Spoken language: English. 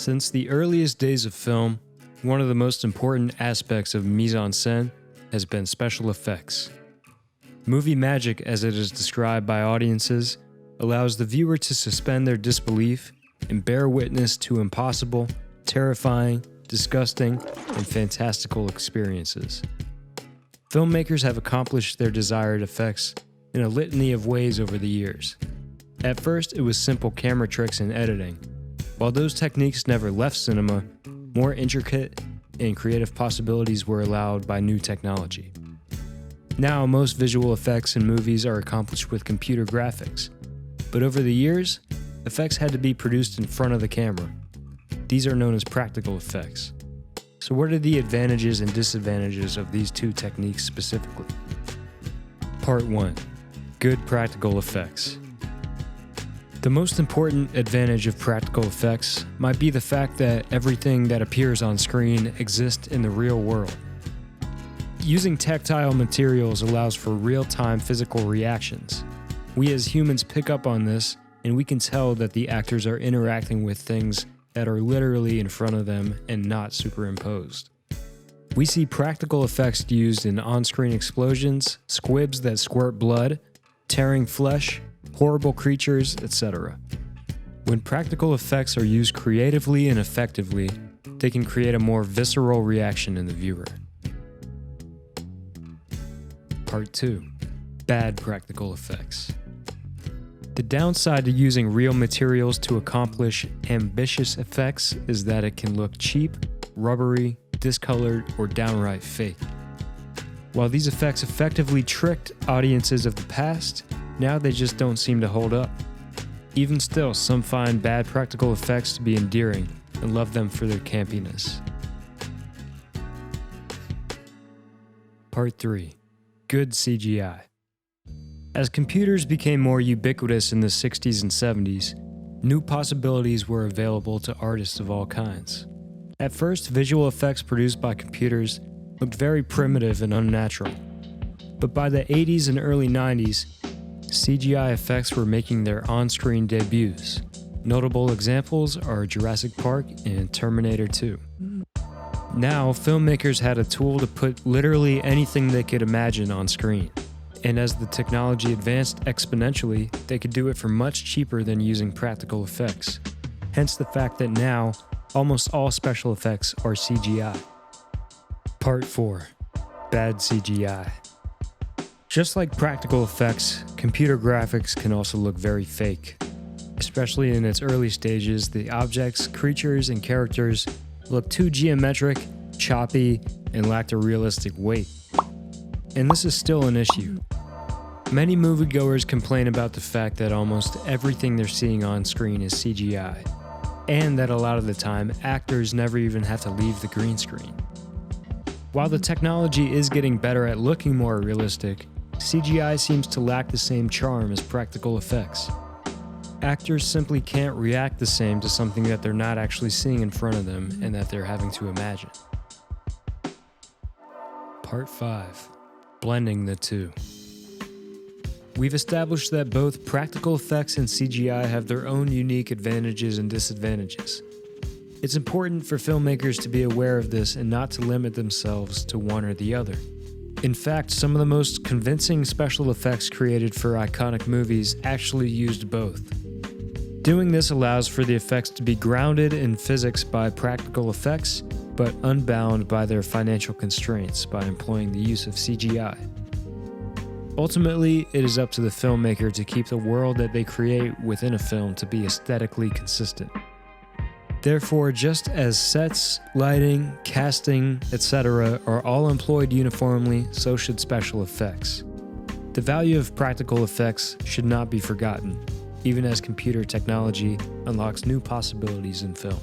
Since the earliest days of film, one of the most important aspects of mise-en-scène has been special effects. Movie magic, as it is described by audiences, allows the viewer to suspend their disbelief and bear witness to impossible, terrifying, disgusting, and fantastical experiences. Filmmakers have accomplished their desired effects in a litany of ways over the years. At first, it was simple camera tricks and editing. While those techniques never left cinema, more intricate and creative possibilities were allowed by new technology. Now, most visual effects in movies are accomplished with computer graphics, but over the years, effects had to be produced in front of the camera. These are known as practical effects. So what are the advantages and disadvantages of these two techniques specifically? Part 1. Good practical effects. The most important advantage of practical effects might be the fact that everything that appears on screen exists in the real world. Using tactile materials allows for real-time physical reactions. We as humans pick up on this, and we can tell that the actors are interacting with things that are literally in front of them and not superimposed. We see practical effects used in on-screen explosions, squibs that squirt blood, tearing flesh, horrible creatures, etc. When practical effects are used creatively and effectively, they can create a more visceral reaction in the viewer. Part 2. Bad practical effects. The downside to using real materials to accomplish ambitious effects is that it can look cheap, rubbery, discolored, or downright fake. While these effects effectively tricked audiences of the past, now they just don't seem to hold up. Even still, some find bad practical effects to be endearing and love them for their campiness. Part 3. Good CGI. As computers became more ubiquitous in the 60s and 70s, new possibilities were available to artists of all kinds. At first, visual effects produced by computers looked very primitive and unnatural. But by the 80s and early 90s, CGI effects were making their on-screen debuts. Notable examples are Jurassic Park and Terminator 2. Now, filmmakers had a tool to put literally anything they could imagine on screen. And as the technology advanced exponentially, they could do it for much cheaper than using practical effects. Hence the fact that now, almost all special effects are CGI. Part 4. Bad CGI. Just like practical effects, computer graphics can also look very fake. Especially in its early stages, the objects, creatures, and characters look too geometric, choppy, and lacked a realistic weight. And this is still an issue. Many moviegoers complain about the fact that almost everything they're seeing on screen is CGI, and that a lot of the time, actors never even have to leave the green screen. While the technology is getting better at looking more realistic, CGI seems to lack the same charm as practical effects. Actors simply can't react the same to something that they're not actually seeing in front of them and that they're having to imagine. Part 5. Blending the two. We've established that both practical effects and CGI have their own unique advantages and disadvantages. It's important for filmmakers to be aware of this and not to limit themselves to one or the other. In fact, some of the most convincing special effects created for iconic movies actually used both. Doing this allows for the effects to be grounded in physics by practical effects, but unbound by their financial constraints by employing the use of CGI. Ultimately, it is up to the filmmaker to keep the world that they create within a film to be aesthetically consistent. Therefore, just as sets, lighting, casting, etc. are all employed uniformly, so should special effects. The value of practical effects should not be forgotten, even as computer technology unlocks new possibilities in film.